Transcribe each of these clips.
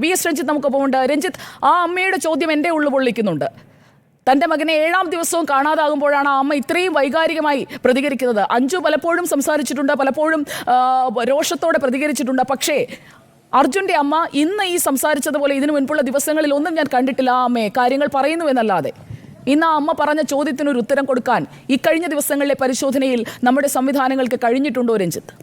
VS. Ranjith നമുക്കൊപ്പം ഉണ്ട്. രഞ്ജിത്ത്, ആ അമ്മയുടെ ചോദ്യം എൻ്റെ ഉള്ളു പൊള്ളിക്കുന്നുണ്ട്. തൻ്റെ മകനെ 7-ാം ദിവസവും കാണാതാകുമ്പോഴാണ് ആ അമ്മ ഇത്രയും വൈകാരികമായി പ്രതികരിക്കുന്നത്. അഞ്ജു പലപ്പോഴും സംസാരിച്ചിട്ടുണ്ട്, പലപ്പോഴും രോഷത്തോടെ പ്രതികരിച്ചിട്ടുണ്ട്. പക്ഷേ അർജുൻ്റെ അമ്മ ഇന്ന് ഈ സംസാരിച്ചതുപോലെ ഇതിനു മുൻപുള്ള ദിവസങ്ങളിൽ ഒന്നും ഞാൻ കണ്ടിട്ടില്ല ആ അമ്മയെ കാര്യങ്ങൾ പറയുന്നു എന്നല്ലാതെ. ഇന്ന് ആ അമ്മ പറഞ്ഞ ചോദ്യത്തിനൊരു ഉത്തരം കൊടുക്കാൻ ഇക്കഴിഞ്ഞ ദിവസങ്ങളിലെ പരിശോധനയിൽ നമ്മുടെ സംവിധാനങ്ങൾക്ക് കഴിഞ്ഞിട്ടുണ്ടോ രഞ്ജിത്ത്?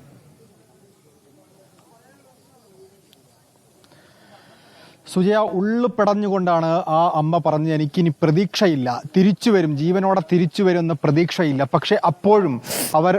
സുജയ, ഉള്ളു പിടഞ്ഞുകൊണ്ടാണ് ആ അമ്മ പറഞ്ഞത്, എനിക്കിനി പ്രതീക്ഷയില്ല, തിരിച്ചു വരും, ജീവനോടെ തിരിച്ചു വരുമെന്ന് പ്രതീക്ഷയില്ല. പക്ഷെ അപ്പോഴും അവർ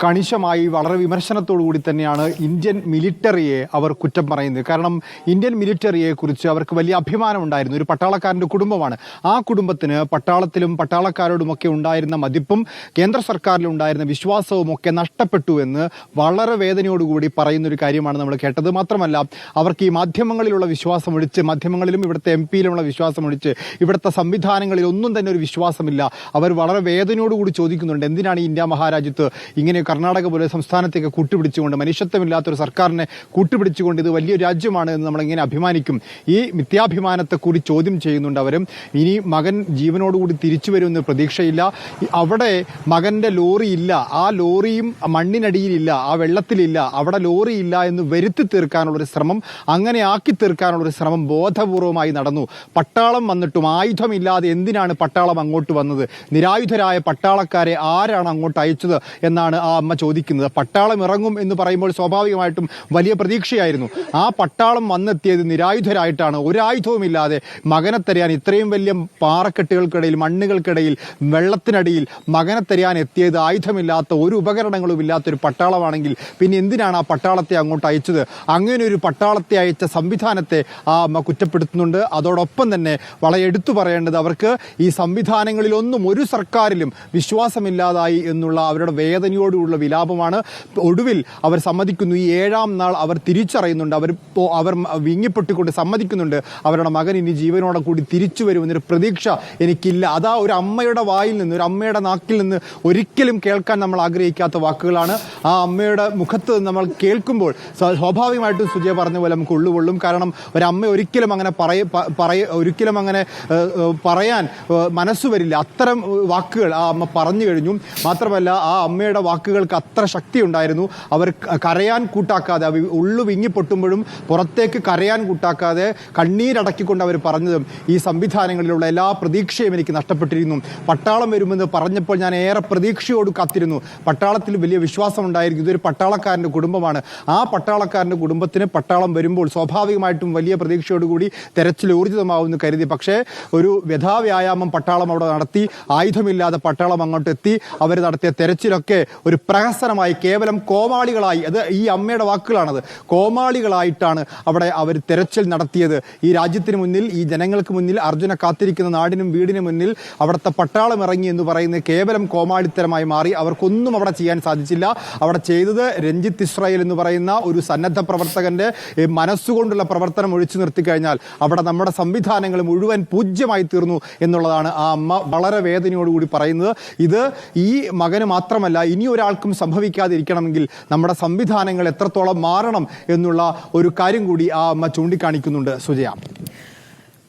കണിശമായി വളരെ വിമർശനത്തോടു കൂടി തന്നെയാണ് ഇന്ത്യൻ മിലിറ്ററിയെ അവർ കുറ്റം പറയുന്നത്. കാരണം ഇന്ത്യൻ മിലിറ്ററിയെ കുറിച്ച് അവർക്ക് വലിയ അഭിമാനം ഉണ്ടായിരുന്നു. ഒരു പട്ടാളക്കാരൻ്റെ കുടുംബമാണ്. ആ കുടുംബത്തിന് പട്ടാളത്തിലും പട്ടാളക്കാരോടുമൊക്കെ ഉണ്ടായിരുന്ന മതിപ്പും കേന്ദ്ര സർക്കാരിലും ഉണ്ടായിരുന്ന വിശ്വാസവും ഒക്കെ നഷ്ടപ്പെട്ടു എന്ന് വളരെ വേദനയോടുകൂടി പറയുന്നൊരു കാര്യമാണ് നമ്മൾ കേട്ടത്. മാത്രമല്ല, അവർക്ക് ഈ മാധ്യമങ്ങളിലുള്ള വിശ്വാസം ഒഴിച്ച്, മാധ്യമങ്ങളിലും ഇവിടുത്തെ MP-യിലുമുള്ള വിശ്വാസം ഒഴിച്ച് ഇവിടുത്തെ സംവിധാനങ്ങളിൽ ഒന്നും തന്നെ ഒരു വിശ്വാസമില്ല. അവർ വളരെ വേദനയോടുകൂടി ചോദിക്കുന്നുണ്ട്, എന്തിനാണ് ഈ ഇന്ത്യ മഹാരാജ്യത്ത് ഇങ്ങനെ കർണാടക പോലെ സംസ്ഥാനത്തേക്ക് കൂട്ടുപിടിച്ചുകൊണ്ട്, മനുഷ്യത്വമില്ലാത്തൊരു സർക്കാരിനെ കൂട്ടുപിടിച്ചുകൊണ്ട് ഇത് വലിയൊരു രാജ്യമാണ് എന്ന് നമ്മളിങ്ങനെ അഭിമാനിക്കും. ഈ മിഥ്യാഭിമാനത്തെ കൂടി ചോദ്യം ചെയ്യുന്നുണ്ട് അവരും. ഇനി മകൻ ജീവനോടുകൂടി തിരിച്ചു വരുമെന്ന് പ്രതീക്ഷയില്ല. അവിടെ മകൻ്റെ ലോറി ഇല്ല, ആ ലോറിയും മണ്ണിനടിയിലില്ല, ആ വെള്ളത്തിലില്ല, അവിടെ ലോറി ഇല്ല എന്ന് വരുത്തി തീർക്കാനുള്ളൊരു ശ്രമം, അങ്ങനെ ആക്കി തീർക്കാനുള്ളൊരു ശ്രമം ബോധപൂർവമായി നടന്നു. പട്ടാളം വന്നിട്ടും ആയുധമില്ലാതെ എന്തിനാണ് പട്ടാളം അങ്ങോട്ട് വന്നത്? നിരായുധരായ പട്ടാളക്കാരെ ആരാണ് അങ്ങോട്ട് അയച്ചത് എന്നാണ് ആ അമ്മ ചോദിക്കുന്നത്. പട്ടാളം ഇറങ്ങും എന്ന് പറയുമ്പോൾ സ്വാഭാവികമായിട്ടും വലിയ പ്രതീക്ഷയായിരുന്നു. ആ പട്ടാളം വന്നെത്തിയത് നിരായുധരായിട്ടാണ്. ഒരായുധവുമില്ലാതെ മകനെ തരയാൻ, ഇത്രയും വലിയ പാറക്കെട്ടുകൾക്കിടയിൽ, മണ്ണുകൾക്കിടയിൽ, വെള്ളത്തിനടിയിൽ മകനെ തരയാൻ എത്തിയത് ആയുധമില്ലാത്ത, ഒരു ഉപകരണങ്ങളും ഇല്ലാത്തൊരു പട്ടാളമാണെങ്കിൽ പിന്നെ എന്തിനാണ് ആ പട്ടാളത്തെ അങ്ങോട്ട് അയച്ചത്? അങ്ങനെ ഒരു പട്ടാളത്തെ അയച്ച സംവിധാനത്തെ ആ അമ്മ കുറ്റപ്പെടുത്തുന്നുണ്ട്. അതോടൊപ്പം തന്നെ വളരെ എടുത്തു പറയേണ്ടത്, അവർക്ക് ഈ സംവിധാനങ്ങളിലൊന്നും ഒരു സർക്കാരിലും വിശ്വാസമില്ലാതായി എന്നുള്ള അവരുടെ വേദനയോടുള്ള വിലാപമാണ്. ഒടുവിൽ അവർ സമ്മതിക്കുന്നു, ഈ 7-ാം നാൾ അവർ തിരിച്ചറിയുന്നുണ്ട്, അവർ വിങ്ങിപ്പെട്ടുകൊണ്ട് സമ്മതിക്കുന്നുണ്ട്, അവരുടെ മകൻ ഇനി ജീവനോടെ കൂടി തിരിച്ചു വരുമെന്നൊരു പ്രതീക്ഷ എനിക്കില്ല. അതാ ഒരു അമ്മയുടെ വായിൽ നിന്ന്, ഒരു അമ്മയുടെ നാക്കിൽ നിന്ന് ഒരിക്കലും കേൾക്കാൻ നമ്മൾ ആഗ്രഹിക്കാത്ത വാക്കുകളാണ്. ആ അമ്മയുടെ മുഖത്ത് നമ്മൾ കേൾക്കുമ്പോൾ സ്വാഭാവികമായിട്ടും സുജയ പറഞ്ഞ പോലെ നമുക്ക് ഉള്ളുകൊള്ളും. കാരണം ഒരമ്മ ഒരിക്കലും അങ്ങനെ ഒരിക്കലും അങ്ങനെ പറയാൻ മനസ്സു വരില്ല. അത്തരം വാക്കുകൾ ആ അമ്മ പറഞ്ഞു കഴിഞ്ഞു. മാത്രമല്ല, ആ അമ്മയുടെ വാക്കുകൾക്ക് അത്ര ശക്തി ഉണ്ടായിരുന്നു. അവർ കരയാൻ കൂട്ടാക്കാതെ, ഉള്ളു വിങ്ങിപ്പൊട്ടുമ്പോഴും പുറത്തേക്ക് കരയാൻ കൂട്ടാക്കാതെ കണ്ണീരടക്കിക്കൊണ്ട് അവർ പറഞ്ഞതും, ഈ സംവിധാനങ്ങളിലുള്ള എല്ലാ പ്രതീക്ഷയും എനിക്ക് നഷ്ടപ്പെട്ടിരുന്നു. പട്ടാളം വരുമെന്ന് പറഞ്ഞപ്പോൾ ഞാൻ ഏറെ പ്രതീക്ഷയോട് കാത്തിരുന്നു. പട്ടാളത്തിൽ വലിയ വിശ്വാസം ഉണ്ടായിരിക്കും. ഇതൊരു പട്ടാളക്കാരൻ്റെ കുടുംബമാണ്. ആ പട്ടാളക്കാരൻ്റെ കുടുംബത്തിന് പട്ടാളം വരുമ്പോൾ സ്വാഭാവികമായിട്ടും വലിയ പ്രതീക്ഷയോടുകൂടി തെരച്ചിൽ ഊർജിതമാവുമെന്ന് കരുതി. പക്ഷേ ഒരു വ്യഥാവ്യായാമം പട്ടാളം അവിടെ നടത്തി. ആയുധമില്ലാതെ പട്ടാളം അങ്ങോട്ട് എത്തി. അവർ നടത്തിയ തെരച്ചിലൊക്കെ ഒരു പ്രഹസനമായി, കേവലം കോമാളികളായി, അത് ഈ അമ്മയുടെ വാക്കുകളാണത്, കോമാളികളായിട്ടാണ് അവിടെ അവർ തെരച്ചിൽ നടത്തിയത്. ഈ രാജ്യത്തിന് മുന്നിൽ, ഈ ജനങ്ങൾക്ക് മുന്നിൽ, അർജുനെ കാത്തിരിക്കുന്ന നാടിനും വീടിനും മുന്നിൽ അവിടുത്തെ പട്ടാളം ഇറങ്ങി എന്ന് പറയുന്നത് കേവലം കോമാളിത്തരമായി മാറി. അവർക്കൊന്നും അവിടെ ചെയ്യാൻ സാധിച്ചില്ല. അവിടെ ചെയ്തത് രഞ്ജിത്ത് ഇസ്രായേൽ എന്ന് പറയുന്ന ഒരു സന്നദ്ധ പ്രവർത്തകന്റെ മനസ്സുകൊണ്ടുള്ള പ്രവർത്തനം ഒഴിച്ചു നിർത്തിക്കഴിഞ്ഞാൽ അവിടെ നമ്മുടെ സംവിധാനങ്ങൾ മുഴുവൻ പൂജ്യമായി തീർന്നു എന്നുള്ളതാണ് ആ അമ്മ വളരെ വേദനയോടുകൂടി പറയുന്നത്. ഇത് ഈ മകന് മാത്രമല്ല, ഇനി ഒരാൾക്കും സംഭവിക്കാതിരിക്കണമെങ്കിൽ നമ്മുടെ സംവിധാനങ്ങൾ എത്രത്തോളം മാറണം എന്നുള്ള ഒരു കാര്യം കൂടി ആ അമ്മ ചൂണ്ടിക്കാണിക്കുന്നുണ്ട്. സുജയ,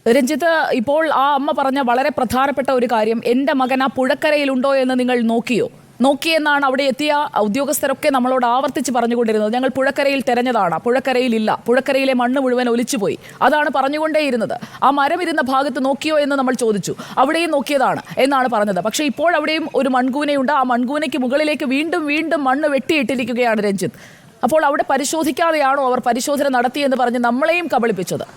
രഞ്ജിത്ത്, ഇപ്പോൾ ആ അമ്മ പറഞ്ഞ വളരെ പ്രധാനപ്പെട്ട ഒരു കാര്യം, എൻ്റെ മകൻ ആ പുഴക്കരയിലുണ്ടോ എന്ന് നിങ്ങൾ നോക്കിയെന്നാണ് അവിടെ എത്തിയ ഉദ്യോഗസ്ഥരൊക്കെ നമ്മളോട് ആവർത്തിച്ച് പറഞ്ഞുകൊണ്ടിരുന്നത്. ഞങ്ങൾ പുഴക്കരയിൽ തെരഞ്ഞതാണ്, പുഴക്കരയിലില്ല, പുഴക്കരയിലെ മണ്ണ് മുഴുവൻ ഒലിച്ചുപോയി, അതാണ് പറഞ്ഞുകൊണ്ടേയിരുന്നത്. ആ മരം ഇരുന്ന ഭാഗത്ത് നോക്കിയോ എന്ന് നമ്മൾ ചോദിച്ചു. അവിടെയും നോക്കിയതാണ് എന്നാണ് പറഞ്ഞത്. പക്ഷേ ഇപ്പോൾ അവിടെയും ഒരു മൺകൂനയുണ്ട്. ആ മൺകൂനയ്ക്ക് മുകളിലേക്ക് വീണ്ടും മണ്ണ് വെട്ടിയിട്ടിരിക്കുകയാണ് രഞ്ജിത്ത്. അപ്പോൾ അവിടെ പരിശോധിക്കാതെയാണോ അവർ പരിശോധന നടത്തിയെന്ന് പറഞ്ഞ് നമ്മളെയും കബളിപ്പിച്ചത്?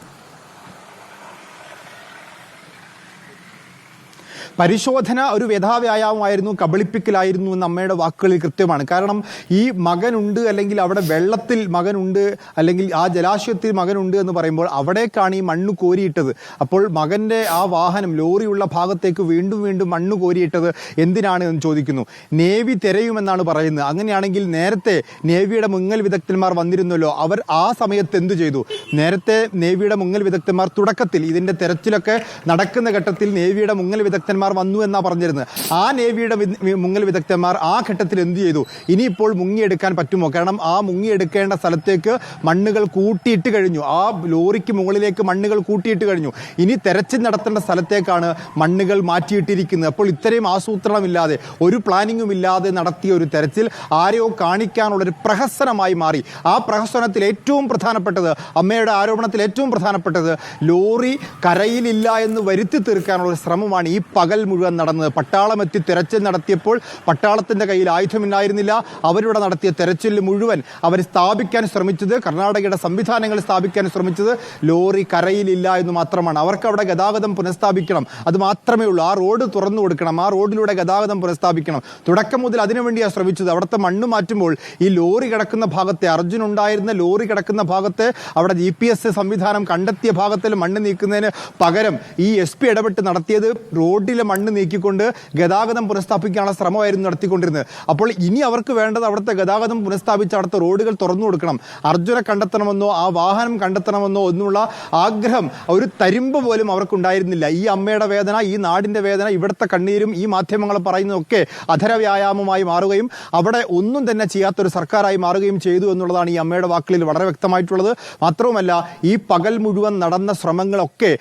പരിശോധന ഒരു വ്യഥാവ്യായാമമായിരുന്നു, കബളിപ്പിക്കലായിരുന്നു എന്ന് അമ്മയുടെ വാക്കുകളിൽ കൃത്യമാണ്. കാരണം ഈ മകനുണ്ട്, അല്ലെങ്കിൽ അവിടെ വെള്ളത്തിൽ മകനുണ്ട്, അല്ലെങ്കിൽ ആ ജലാശയത്തിൽ മകനുണ്ട് എന്ന് പറയുമ്പോൾ അവിടേക്കാണ് ഈ മണ്ണ് കോരിയിട്ടത്. അപ്പോൾ മകൻ്റെ ആ വാഹനം, ലോറിയുള്ള ഭാഗത്തേക്ക് വീണ്ടും മണ്ണ് കോരിയിട്ടത് എന്തിനാണ് എന്ന് ചോദിക്കുന്നു. നേവി തിരയുമെന്നാണ് പറയുന്നത്. അങ്ങനെയാണെങ്കിൽ നേരത്തെ നേവിയുടെ മുങ്ങൽ വിദഗ്ധന്മാർ വന്നിരുന്നല്ലോ, അവർ ആ സമയത്ത് എന്തു ചെയ്തു? നേരത്തെ നേവിയുടെ മുങ്ങൽ വിദഗ്ധന്മാർ തുടക്കത്തിൽ, ഇതിൻ്റെ തെരച്ചിലൊക്കെ നടക്കുന്ന ഘട്ടത്തിൽ നേവിയുടെ മുങ്ങൽ വിദഗ്ധന്മാർ വിദഗ്ധന്മാർ വന്നു എന്നാ പറഞ്ഞിരുന്നത്. ആ നേവിയുടെ മുങ്ങൽ വിദഗ്ധന്മാർ ആ ഘട്ടത്തിൽ എന്ത് ചെയ്തു? ഇനിയിപ്പോൾ മുങ്ങിയെടുക്കാൻ പറ്റുമോ? കാരണം ആ മുങ്ങിയെടുക്കേണ്ട സ്ഥലത്തേക്ക് മണ്ണുകൾ കൂട്ടിയിട്ട് കഴിഞ്ഞു. ആ ലോറിക്ക് മുകളിലേക്ക് മണ്ണുകൾ കൂട്ടിയിട്ട് കഴിഞ്ഞു. ഇനി തെരച്ചിൽ നടത്തേണ്ട സ്ഥലത്തേക്കാണ് മണ്ണുകൾ മാറ്റിയിട്ടിരിക്കുന്നത്. അപ്പോൾ ഇത്രയും ആസൂത്രണമില്ലാതെ ഒരു പ്ലാനിങ്ങും ഇല്ലാതെ നടത്തിയ ഒരു തെരച്ചിൽ ആരെയോ കാണിക്കാനുള്ളൊരു പ്രഹസനമായി മാറി. ആ പ്രഹസനത്തിൽ ഏറ്റവും പ്രധാനപ്പെട്ടത്, അമ്മയുടെ ആരോപണത്തിൽ ഏറ്റവും പ്രധാനപ്പെട്ടത്, ലോറി കരയിലില്ല എന്ന് വരുത്തി തീർക്കാനുള്ള ഒരു ശ്രമമാണ് ഈ പകൽ മുഴുവൻ നടന്നത്. പട്ടാളം എത്തി തെരച്ചിൽ നടത്തിയപ്പോൾ പട്ടാളത്തിന്റെ കയ്യിൽ ആയുധമില്ലായിരുന്നില്ല. അവരിവിടെ നടത്തിയ തെരച്ചിൽ മുഴുവൻ അവർ സ്ഥാപിക്കാൻ ശ്രമിച്ചത്, കർണാടകയുടെ സംവിധാനങ്ങൾ സ്ഥാപിക്കാൻ ശ്രമിച്ചത് ലോറി കരയിലില്ല എന്ന് മാത്രമാണ്. അവർക്ക് അവിടെ ഗതാഗതം പുനഃസ്ഥാപിക്കണം, അത് മാത്രമേ ഉള്ളൂ. ആ റോഡ് തുറന്നു കൊടുക്കണം, ആ റോഡിലൂടെ ഗതാഗതം പുനഃസ്ഥാപിക്കണം. തുടക്കം മുതൽ അതിനുവേണ്ടിയാണ് ശ്രമിച്ചത്. അവിടുത്തെ മണ്ണ് മാറ്റുമ്പോൾ ഈ ലോറി കിടക്കുന്ന ഭാഗത്തെ, അർജുൻ ഉണ്ടായിരുന്ന ലോറി കിടക്കുന്ന ഭാഗത്തെ, അവിടെ GPS സംവിധാനം കണ്ടെത്തിയ ഭാഗത്തിൽ മണ്ണ് നീക്കുന്നതിന് പകരം ഈ SP ഇടപെട്ട് നടത്തിയത് റോഡിലെ മണ്ണ് നീക്കിക്കൊണ്ട് ഗതാഗതം പുനഃസ്ഥാപിക്കാനുള്ള ശ്രമമായിരുന്നു നടത്തിക്കൊണ്ടിരുന്നത്. അപ്പോൾ ഇനി അവർക്ക് വേണ്ടത് അവിടുത്തെ ഗതാഗതം പുനഃസ്ഥാപിച്ച് അവിടുത്തെ റോഡുകൾ തുറന്നു കൊടുക്കണം. അർജുനെ കണ്ടെത്തണമെന്നോ ആ വാഹനം കണ്ടെത്തണമെന്നോ ഒന്നുമുള്ള ആഗ്രഹം ഒരു തരിമ്പ് പോലും അവർക്കുണ്ടായിരുന്നില്ല. ഈ അമ്മയുടെ വേദന, ഈ നാടിന്റെ വേദന, ഇവിടുത്തെ കണ്ണീരും ഈ മാധ്യമങ്ങൾ പറയുന്നതൊക്കെ അധര വ്യായാമമായി മാറുകയും അവിടെ ഒന്നും തന്നെ ചെയ്യാത്തൊരു സർക്കാരായി മാറുകയും ചെയ്തു എന്നുള്ളതാണ് ഈ അമ്മയുടെ വാക്കുകളിൽ വളരെ വ്യക്തമായിട്ടുള്ളത്. മാത്രവുമല്ല, ഈ പകൽ മുഴുവൻ നടന്ന ശ്രമങ്ങളൊക്കെ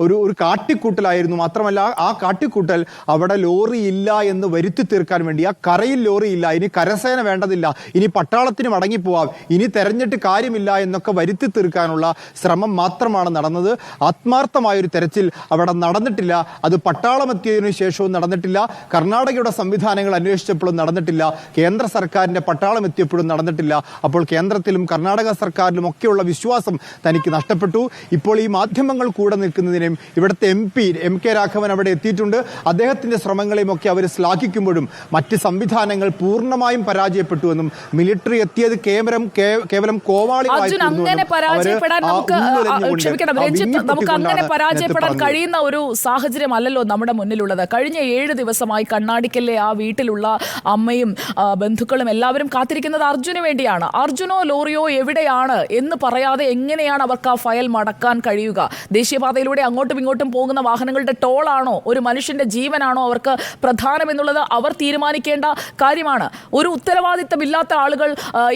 ഒരു കാട്ടിക്കൂട്ടലായിരുന്നു. മാത്രമല്ല, ആ കാട്ടിക്കൂട്ടൽ അവിടെ ലോറി ഇല്ല എന്ന് വരുത്തി തീർക്കാൻ വേണ്ടി, ആ കരയിൽ ലോറി ഇല്ല, ഇനി കരസേന വേണ്ടതില്ല, ഇനി പട്ടാളത്തിന് മടങ്ങിപ്പോവാം, ഇനി തെരഞ്ഞിട്ട് കാര്യമില്ല എന്നൊക്കെ വരുത്തി തീർക്കാനുള്ള ശ്രമം മാത്രമാണ് നടന്നത്. ആത്മാർത്ഥമായൊരു തെരച്ചിൽ അവിടെ നടന്നിട്ടില്ല. അത് പട്ടാളം എത്തിയതിനു ശേഷവും നടന്നിട്ടില്ല. കർണാടകയുടെ സംവിധാനങ്ങൾ അന്വേഷിച്ചപ്പോഴും നടന്നിട്ടില്ല. കേന്ദ്ര സർക്കാരിന്റെ പട്ടാളം എത്തിയപ്പോഴും നടന്നിട്ടില്ല. അപ്പോൾ കേന്ദ്രത്തിലും കർണാടക സർക്കാരിലും ഒക്കെയുള്ള വിശ്വാസം തനിക്ക് നഷ്ടപ്പെട്ടു. ഇപ്പോൾ ഈ മാധ്യമങ്ങൾ കൂടെ നിൽക്കുന്നതിനും ഇവിടുത്തെ MP MK രാഘവൻ അവിടെ എത്തിയിട്ടുണ്ട്. അദ്ദേഹത്തിന്റെ ശ്രമങ്ങളെയും ഒക്കെ അവർ ശ്ലാഘിക്കുമ്പോഴും മറ്റ് സംവിധാനങ്ങൾ പൂർണ്ണമായും പരാജയപ്പെട്ടുവെന്നും മിലിറ്ററി എത്തിയത് കേവലം നമുക്ക് അങ്ങനെ പരാജയപ്പെടാൻ കഴിയുന്ന ഒരു സാഹചര്യം അല്ലല്ലോ നമ്മുടെ മുന്നിലുള്ളത്. കഴിഞ്ഞ 7 ദിവസമായി കണ്ണാടിക്കലിലെ ആ വീട്ടിലുള്ള അമ്മയും ബന്ധുക്കളും എല്ലാവരും കാത്തിരിക്കുന്നത് അർജുന് വേണ്ടിയാണ്. അർജുനോ ലോറിയോ എവിടെയാണ് എന്ന് പറയാതെ എങ്ങനെയാണ് അവർക്ക് ആ ഫയൽ മടക്കാൻ കഴിയുക? ദേശീയപാതയിലൂടെ അങ്ങോട്ടും ഇങ്ങോട്ടും പോകുന്ന വാഹനങ്ങളുടെ ടോളാണോ, ഒരു മനുഷ്യന്റെ ജീവനാണോ അവർക്ക് പ്രധാനമെന്നുള്ളത് അവർ തീരുമാനിക്കേണ്ട കാര്യമാണ്. ഒരു ഉത്തരവാദിത്തമില്ലാത്ത ആളുകൾ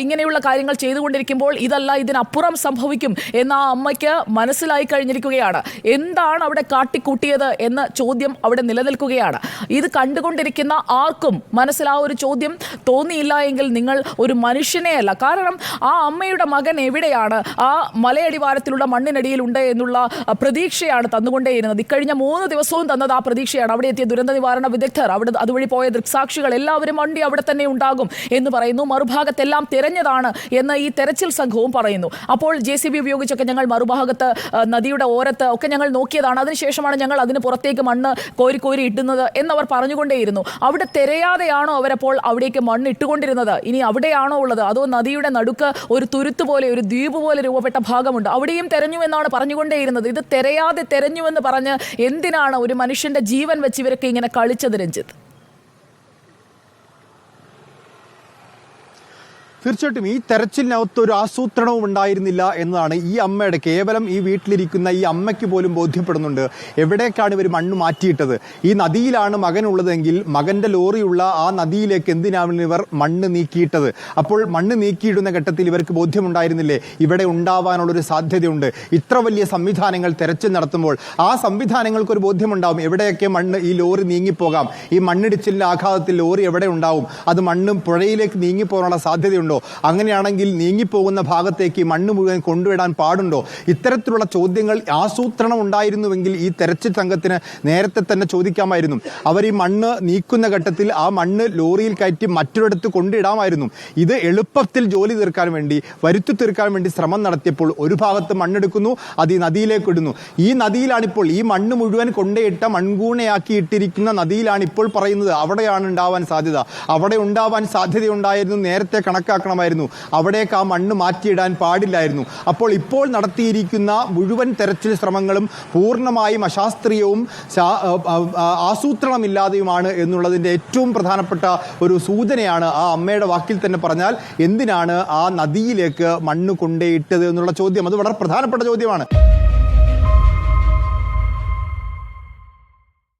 ഇങ്ങനെയുള്ള കാര്യങ്ങൾ ചെയ്തുകൊണ്ടിരിക്കുമ്പോൾ ഇതല്ല, ഇതിനപ്പുറം സംഭവിക്കും എന്ന് ആ അമ്മയ്ക്ക് മനസ്സിലായി കഴിഞ്ഞിരിക്കുകയാണ്. എന്താണ് അവിടെ കാട്ടിക്കൂട്ടിയത് എന്ന ചോദ്യം അവിടെ നിലനിൽക്കുകയാണ്. ഇത് കണ്ടുകൊണ്ടിരിക്കുന്ന ആർക്കും മനസ്സിൽ ആ ഒരു ചോദ്യം തോന്നിയില്ല എങ്കിൽ നിങ്ങൾ ഒരു മനുഷ്യനെയല്ല. കാരണം ആ അമ്മയുടെ മകൻ എവിടെയാണ്, ആ മലയടിവാരത്തിലുള്ള മണ്ണിനടിയിലുണ്ട് എന്നുള്ള പ്രതീക്ഷയാണ് തന്നുകൊണ്ടേയിരുന്നത്. ഇക്കഴിഞ്ഞ 3 ദിവസവും തന്നത് ആ പ്രതീക്ഷയാണ്. അവിടെ എത്തിയ ദുരന്ത നിവാരണ വിദഗ്ധർ, അവിടെ അതുവഴി പോയ ദൃക്സാക്ഷികൾ എല്ലാവരും വണ്ടി അവിടെ തന്നെ ഉണ്ടാകും എന്ന് പറയുന്നു. മറുഭാഗത്തെല്ലാം തിരഞ്ഞതാണ് എന്ന് ഈ തെരച്ചിൽ സംഘവും പറയുന്നു. അപ്പോൾ JCB ഉപയോഗിച്ചൊക്കെ ഞങ്ങൾ മറുഭാഗത്ത് നദിയുടെ ഓരത്ത് ഒക്കെ ഞങ്ങൾ നോക്കിയതാണ്. അതിനുശേഷമാണ് ഞങ്ങൾ അതിന് പുറത്തേക്ക് മണ്ണ് കോരി ഇട്ടുന്നത് എന്നവർ പറഞ്ഞുകൊണ്ടേയിരുന്നു. അവിടെ തിരയാതെയാണോ അവരപ്പോൾ അവിടേക്ക് മണ്ണ് ഇട്ടുകൊണ്ടിരുന്നത്? ഇനി അവിടെയാണോ ഉള്ളത്, അതോ നദിയുടെ നടുക്ക് ഒരു തുരുത്ത് പോലെ, ഒരു ദ്വീപ് പോലെ രൂപപ്പെട്ട ഭാഗമുണ്ട്, അവിടെയും തെരഞ്ഞു എന്നാണ് പറഞ്ഞുകൊണ്ടേയിരുന്നത്. ഇത് തിരയാതെ തെരഞ്ഞുവെന്ന് പറഞ്ഞ് എന്തിനാണ് ഒരു മനുഷ്യന്റെ ജീവൻ വെച്ച് ഇവരൊക്കെ ഇങ്ങനെ കളിച്ചത് രഞ്ജിത്ത്? തീർച്ചയായിട്ടും ഈ തെരച്ചിലിനകത്ത് ഒരു ആസൂത്രണവും ഉണ്ടായിരുന്നില്ല എന്നതാണ് ഈ അമ്മയുടെ, കേവലം ഈ വീട്ടിലിരിക്കുന്ന ഈ അമ്മയ്ക്ക് പോലും ബോധ്യപ്പെടുന്നുണ്ട്. എവിടേക്കാണ് ഇവർ മണ്ണ് മാറ്റിയിട്ടത്? ഈ നദിയിലാണ് മകനുള്ളതെങ്കിൽ മകന്റെ ലോറിയുള്ള ആ നദിയിലേക്ക് എന്തിനാണ് ഇവർ മണ്ണ് നീക്കിയിട്ടത്? അപ്പോൾ മണ്ണ് നീക്കിയിടുന്ന ഘട്ടത്തിൽ ഇവർക്ക് ബോധ്യമുണ്ടായിരുന്നില്ലേ ഇവിടെ ഉണ്ടാവാനുള്ളൊരു സാധ്യതയുണ്ട്? ഇത്ര വലിയ സംവിധാനങ്ങൾ തെരച്ചിൽ നടത്തുമ്പോൾ ആ സംവിധാനങ്ങൾക്കൊരു ബോധ്യമുണ്ടാവും എവിടെയൊക്കെ മണ്ണ് ഈ ലോറി നീങ്ങിപ്പോകാം, ഈ മണ്ണിടിച്ചിലിന്റെ ആഘാതത്തിൽ ലോറി എവിടെ ഉണ്ടാവും, അത് മണ്ണ് പുഴയിലേക്ക് നീങ്ങിപ്പോകാനുള്ള സാധ്യതയുണ്ടോ? അങ്ങനെയാണെങ്കിൽ നീങ്ങിപ്പോകുന്ന ഭാഗത്തേക്ക് മണ്ണ് മുഴുവൻ കൊണ്ടുവിടാൻ പാടുണ്ടോ? ഇത്തരത്തിലുള്ള ചോദ്യങ്ങൾ ആസൂത്രണം ഉണ്ടായിരുന്നുവെങ്കിൽ ഈ തെരച്ചിൽ സംഘത്തിന് നേരത്തെ തന്നെ ചോദിക്കാമായിരുന്നു. അവർ ഈ മണ്ണ് നീക്കുന്ന ഘട്ടത്തിൽ ആ മണ്ണ് ലോറിയിൽ കയറ്റി മറ്റൊരിടത്ത് കൊണ്ടിടാമായിരുന്നു. ഇത് എളുപ്പത്തിൽ ജോലി തീർക്കാൻ വേണ്ടി, വരുത്തി തീർക്കാൻ വേണ്ടി ശ്രമം നടത്തിയപ്പോൾ ഒരു ഭാഗത്ത് മണ്ണെടുക്കുന്നു, അത് ഈ നദിയിലേക്ക് ഇടുന്നു. ഈ നദിയിലാണിപ്പോൾ ഈ മണ്ണ് മുഴുവൻ കൊണ്ടേയിട്ട മൺകൂണയാക്കി ഇട്ടിരിക്കുന്ന നദിയിലാണ് ഇപ്പോൾ പറയുന്നത് അവിടെയാണ് ഉണ്ടാവാൻ സാധ്യത. അവിടെ ഉണ്ടാവാൻ സാധ്യതയുണ്ടായിരുന്നു, നേരത്തെ കണക്കാക്കണമായിരുന്നു. അവിടേക്ക് ആ മണ്ണ് മാറ്റിയിടാൻ പാടില്ലായിരുന്നു. അപ്പോൾ ഇപ്പോൾ നടത്തിയിരിക്കുന്ന മുഴുവൻ തെരച്ചിൽ ശ്രമങ്ങളും പൂർണ്ണമായും അശാസ്ത്രീയവും ആസൂത്രണമില്ലാതെയുമാണ് എന്നുള്ളതിൻ്റെ ഏറ്റവും പ്രധാനപ്പെട്ട ഒരു സൂചനയാണ് ആ അമ്മയുടെ വാക്കിൽ തന്നെ പറഞ്ഞാൽ. എന്തിനാണ് ആ നദിയിലേക്ക് മണ്ണ് കൊണ്ടേയിട്ടത് എന്നുള്ള ചോദ്യം, അത് വളരെ പ്രധാനപ്പെട്ട ചോദ്യമാണ്.